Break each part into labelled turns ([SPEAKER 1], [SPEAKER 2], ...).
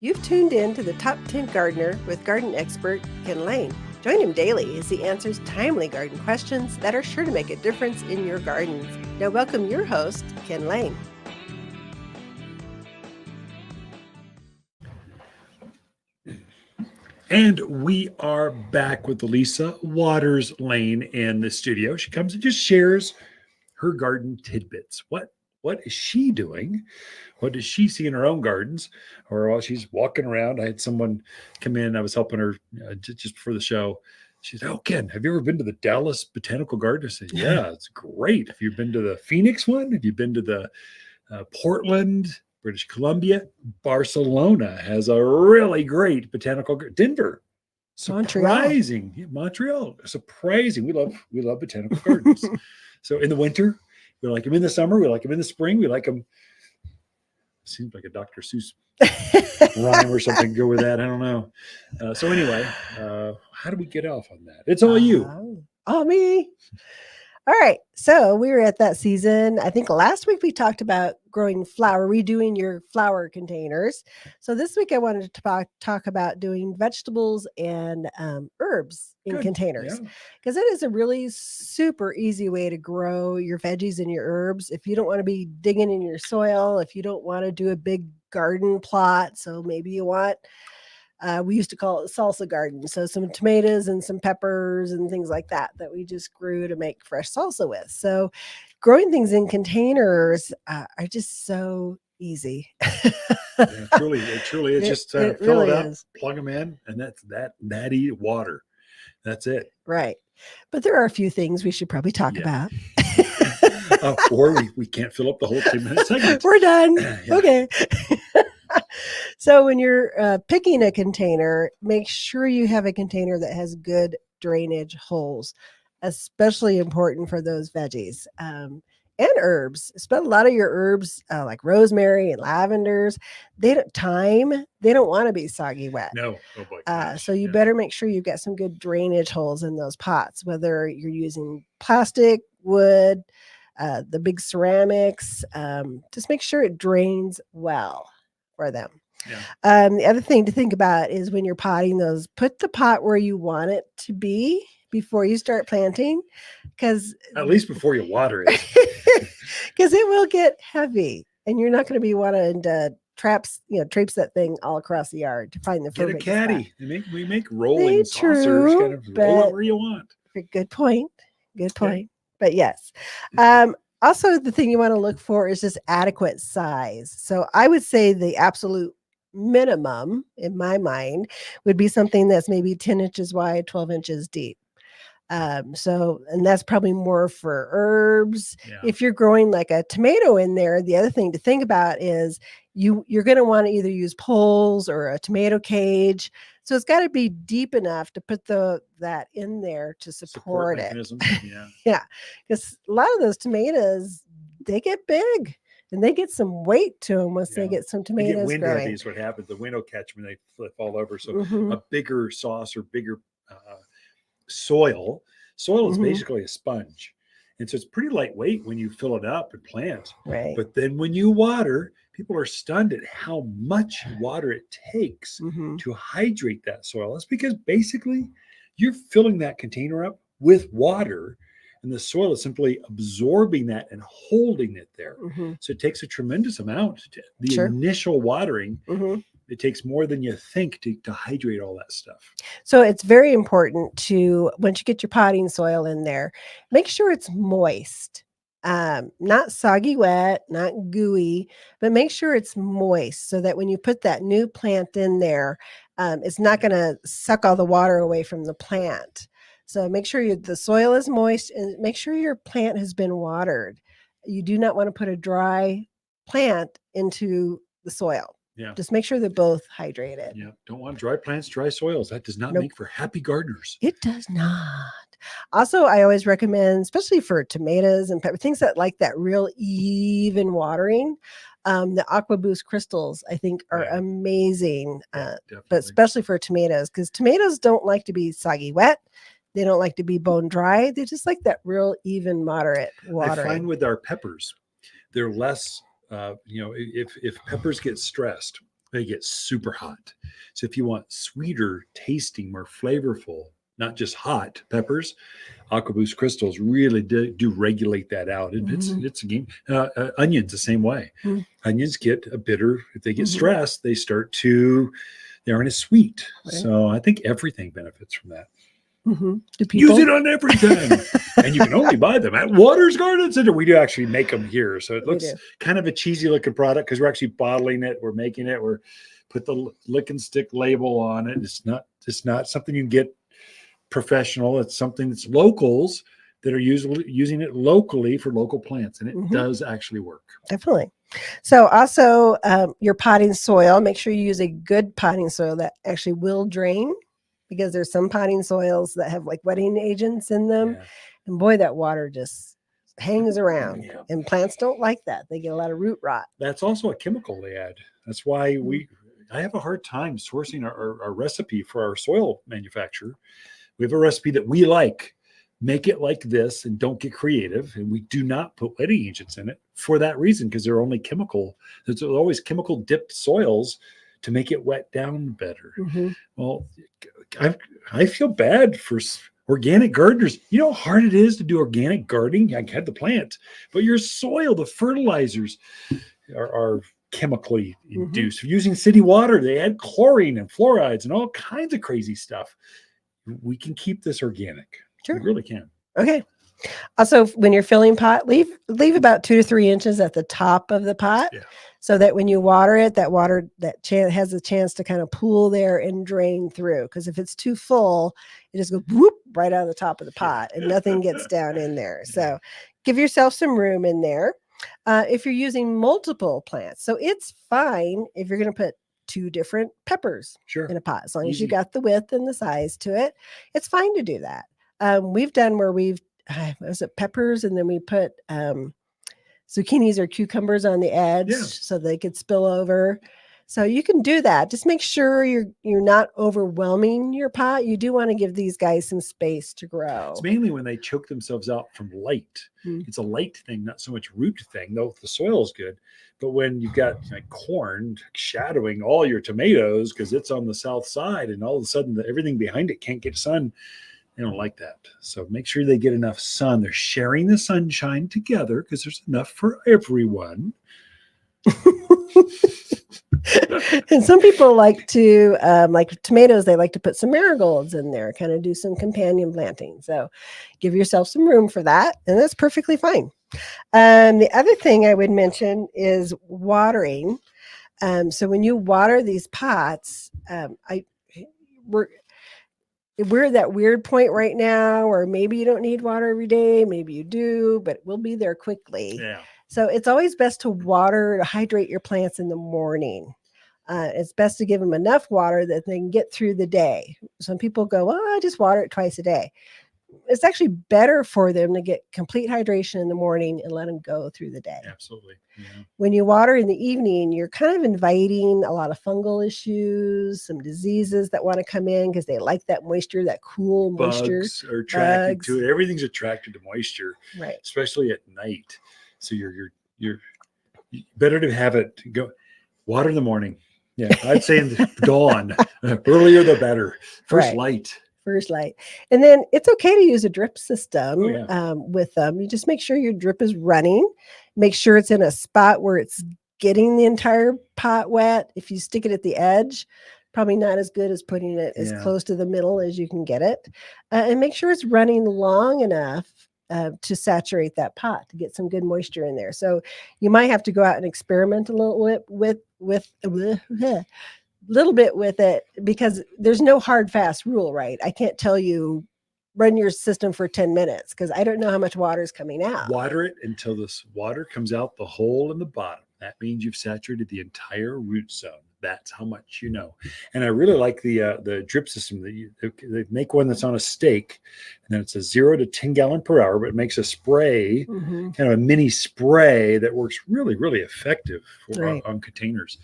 [SPEAKER 1] You've tuned in to the Top 10 Gardener with garden expert Ken Lain. Join him daily as he answers timely garden questions that are sure to make a difference in your gardens. Now, welcome your host, Ken Lain.
[SPEAKER 2] And we are back with Lisa Waters Lane in the studio. She comes and just shares her garden tidbits. What is she doing? What does she see in her own gardens? Or while she's walking around, I had someone come in. I was helping her just before the show. She said, "Oh, Ken, have you ever been to the Dallas Botanical Garden?" I said, "Yeah, it's great. Have you been to the Phoenix one? Have you been to the Portland, British Columbia? Barcelona has a really great botanical garden. Denver, surprising. Montreal, surprising. We love botanical gardens. So in the winter, we like them. In the summer, we like them. In the spring, we like them. Seems like a Dr. Seuss rhyme or something. Go with that. I don't know. So anyway, how do we get off on that? It's all you.
[SPEAKER 1] All me. All right. So we were at that season. I think last week we talked about growing flower, redoing your flower containers. So this week I wanted to talk about doing vegetables and herbs in containers, because it is a really super easy way to grow your veggies and your herbs. If you don't want to be digging in your soil, if you don't want to do a big garden plot, so maybe you want we used to call it salsa garden. So some tomatoes and some peppers and things like that we just grew to make fresh salsa with. So growing things in containers are just so easy.
[SPEAKER 2] Truly, it's just fill really it up, plug them in, and that's that eat water. That's it.
[SPEAKER 1] Right. But there are a few things we should probably talk about.
[SPEAKER 2] Or we can't fill up the whole 2-minute segment.
[SPEAKER 1] We're done. Okay. So when you're picking a container, make sure you have a container that has good drainage holes, especially important for those veggies. And herbs. Spend a lot of your herbs like rosemary and lavenders. They don't want to be soggy wet.
[SPEAKER 2] No. Oh boy.
[SPEAKER 1] So you better make sure you've got some good drainage holes in those pots, whether you're using plastic, wood, the big ceramics. Just make sure it drains well for them.
[SPEAKER 2] Yeah.
[SPEAKER 1] The other thing to think about is when you're potting those, put the pot where you want it to be before you start planting, because
[SPEAKER 2] at least before you water it,
[SPEAKER 1] because it will get heavy and you're not going to be wanting to traps that thing all across the yard to find the
[SPEAKER 2] get a caddy. We make rolling saucers, kind of roll it where you want.
[SPEAKER 1] Good point. But yes, also the thing you want to look for is just adequate size. So I would say the absolute minimum in my mind would be something that's maybe 10 inches wide, 12 inches deep. And that's probably more for herbs. Yeah. If you're growing like a tomato in there, the other thing to think about is you're going to want to either use poles or a tomato cage. So it's got to be deep enough to put that in there to support it.
[SPEAKER 2] Yeah.
[SPEAKER 1] Yeah. Because a lot of those tomatoes, they get big. And they get some weight to them once they get some tomatoes growing.
[SPEAKER 2] They get wind heavy is what happens. The wind will catch them and they flip all over. So a bigger sauce or bigger soil is basically a sponge. And so it's pretty lightweight when you fill it up and plant.
[SPEAKER 1] Right.
[SPEAKER 2] But then when you water, people are stunned at how much water it takes to hydrate that soil. That's because basically you're filling that container up with water, and the soil is simply absorbing that and holding it there. So it takes a tremendous amount. The initial watering, it takes more than you think to hydrate all that stuff.
[SPEAKER 1] So it's very important to, once you get your potting soil in there, make sure it's moist. Not soggy wet, not gooey, but make sure it's moist so that when you put that new plant in there, it's not going to suck all the water away from the plant. So make sure the soil is moist and make sure your plant has been watered. You do not want to put a dry plant into the soil.
[SPEAKER 2] Yeah.
[SPEAKER 1] Just make sure they're both hydrated.
[SPEAKER 2] Yeah. Don't want dry plants, dry soils. That does not make for happy gardeners.
[SPEAKER 1] It does not. Also, I always recommend, especially for tomatoes and things that like that real even watering, the Aqua Boost crystals, I think, are amazing, but especially for tomatoes, because tomatoes don't like to be soggy wet. They don't like to be bone dry. They just like that real even, moderate watering.
[SPEAKER 2] I find with our peppers, they're less, if peppers get stressed, they get super hot. So if you want sweeter tasting, more flavorful, not just hot peppers, AquaBoost crystals really do regulate that out. And
[SPEAKER 1] Mhm.
[SPEAKER 2] it's a game. Onions the same way.
[SPEAKER 1] Mhm.
[SPEAKER 2] Onions get a bitter. If they get
[SPEAKER 1] Mhm.
[SPEAKER 2] stressed, they aren't as sweet.
[SPEAKER 1] Right.
[SPEAKER 2] So I think everything benefits from that.
[SPEAKER 1] Do
[SPEAKER 2] Use
[SPEAKER 1] people?
[SPEAKER 2] it on everything. And you can only buy them at Waters Garden Center. We do actually make them here. So it
[SPEAKER 1] We
[SPEAKER 2] looks
[SPEAKER 1] do.
[SPEAKER 2] kind of a cheesy looking product because we're actually bottling it. We're making it. We're put the lick and stick label on it. It's not something you can get professional. It's something that's locals that are using it locally for local plants. And it
[SPEAKER 1] Mhm.
[SPEAKER 2] does actually work.
[SPEAKER 1] Definitely. So also your potting soil, make sure you use a good potting soil that actually will drain, because there's some potting soils that have like wetting agents in them.
[SPEAKER 2] Yeah.
[SPEAKER 1] And boy, that water just hangs around.
[SPEAKER 2] Yeah.
[SPEAKER 1] And plants don't like that. They get a lot of root rot.
[SPEAKER 2] That's also a chemical they add. That's why
[SPEAKER 1] Mm.
[SPEAKER 2] I have a hard time sourcing our recipe for our soil manufacturer. We have a recipe that we like. Make it like this and don't get creative. And we do not put wetting agents in it for that reason, because they're only chemical. There's always chemical dipped soils to make it wet down better.
[SPEAKER 1] Mhm.
[SPEAKER 2] Well, I feel bad for organic gardeners. You know how hard it is to do organic gardening? I had the plant, but your soil, the fertilizers are chemically induced. Using city water, they add chlorine and fluorides and all kinds of crazy stuff. We can keep this organic. We
[SPEAKER 1] Sure.
[SPEAKER 2] really can.
[SPEAKER 1] Okay. Also, when you're filling pot, leave about 2 to 3 inches at the top of the pot,
[SPEAKER 2] Yeah.
[SPEAKER 1] so that when you water it, that water has a chance to kind of pool there and drain through. Because if it's too full, it just goes whoop right out of the top of the pot, and nothing gets down in there. So give yourself some room in there. If you're using multiple plants, so it's fine if you're going to put 2 different peppers
[SPEAKER 2] Sure.
[SPEAKER 1] in a pot, as long as
[SPEAKER 2] Easy.
[SPEAKER 1] you got the width and the size to it. It's fine to do that. We've done where was it peppers, and then we put zucchinis or cucumbers on the edge so they could spill over. So you can do that. Just make sure you're not overwhelming your pot. You do want to give these guys some space to grow.
[SPEAKER 2] It's mainly when they choke themselves out from light. It's a light thing, not so much root thing, though the soil is good. But when you've got like corn shadowing all your tomatoes because it's on the south side, and all of a sudden everything behind it can't get sun, they don't like that. So make sure they get enough sun. They're sharing the sunshine together because there's enough for everyone.
[SPEAKER 1] And some people like to, like tomatoes, they like to put some marigolds in there, kind of do some companion planting. So give yourself some room for that, and that's perfectly fine. The other thing I would mention is watering. So when you water these pots, we're at that weird point right now where maybe you don't need water every day, maybe you do, but we'll be there quickly.
[SPEAKER 2] Yeah.
[SPEAKER 1] So it's always best to hydrate your plants in the morning. It's best to give them enough water that they can get through the day. Some people go, well, I just water it twice a day. It's actually better for them to get complete hydration in the morning and let them go through the day.
[SPEAKER 2] Absolutely. Yeah.
[SPEAKER 1] When you water in the evening, you're kind of inviting a lot of fungal issues, some diseases that want to come in because they like that moisture, that cool moisture.
[SPEAKER 2] Bugs are attracted to it. Everything's attracted to moisture,
[SPEAKER 1] right?
[SPEAKER 2] Especially at night. So you're better to have it go water in the morning. Yeah, I'd say in the dawn. Earlier the better. First light.
[SPEAKER 1] And then it's okay to use a drip system with them. You just make sure your drip is running. Make sure it's in a spot where it's getting the entire pot wet. If you stick it at the edge, probably not as good as putting it as close to the middle as you can get it. And make sure it's running long enough to saturate that pot, to get some good moisture in there. So you might have to go out and experiment a little bit with it, because there's no hard fast rule, right? I can't tell you run your system for 10 minutes because I don't know how much water is coming out.
[SPEAKER 2] Water it until this water comes out the hole in the bottom. That means you've saturated the entire root zone. That's how much you know. And I really like the drip system. They make one that's on a stake, and then it's a 0 to 10 gallon per hour, but it makes a spray, kind of a mini spray that works really, really effective on containers.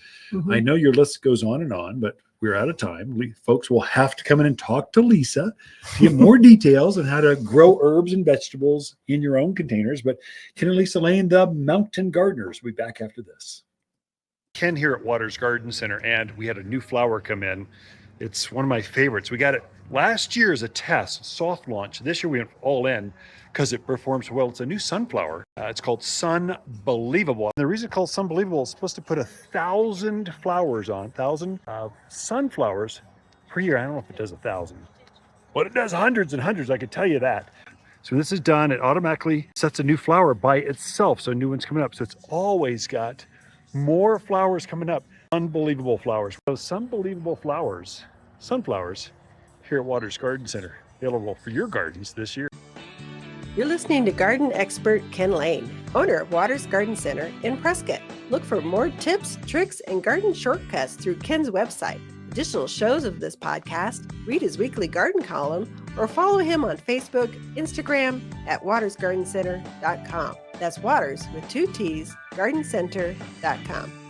[SPEAKER 2] I know your list goes on, but we're out of time. Folks will have to come in and talk to Lisa to get more details on how to grow herbs and vegetables in your own containers. But Ken and Lisa Lain, the Mountain Gardeners, will be back after this. Ken here at Waters Garden Center, and we had a new flower come in. It's one of my favorites. We got it last year as a test, soft launch. This year we went all in because it performs well. It's a new sunflower. It's called Sunbelievable. The reason it's called Sunbelievable is supposed to put 1,000 flowers on, 1,000 sunflowers per year. I don't know if it does 1,000, but it does hundreds and hundreds, I can tell you that. So this is done, it automatically sets a new flower by itself. So a new one's coming up. So it's always got more flowers coming up. Unbelievable flowers. Those unbelievable flowers, sunflowers, here at Waters Garden Center, available for your gardens this year.
[SPEAKER 1] You're listening to garden expert Ken Lain, owner of Waters Garden Center in Prescott. Look for more tips, tricks, and garden shortcuts through Ken's website. Additional shows of this podcast, read his weekly garden column, or follow him on Facebook, Instagram at watersgardencenter.com. That's Waters with 2 T's, gardencenter.com.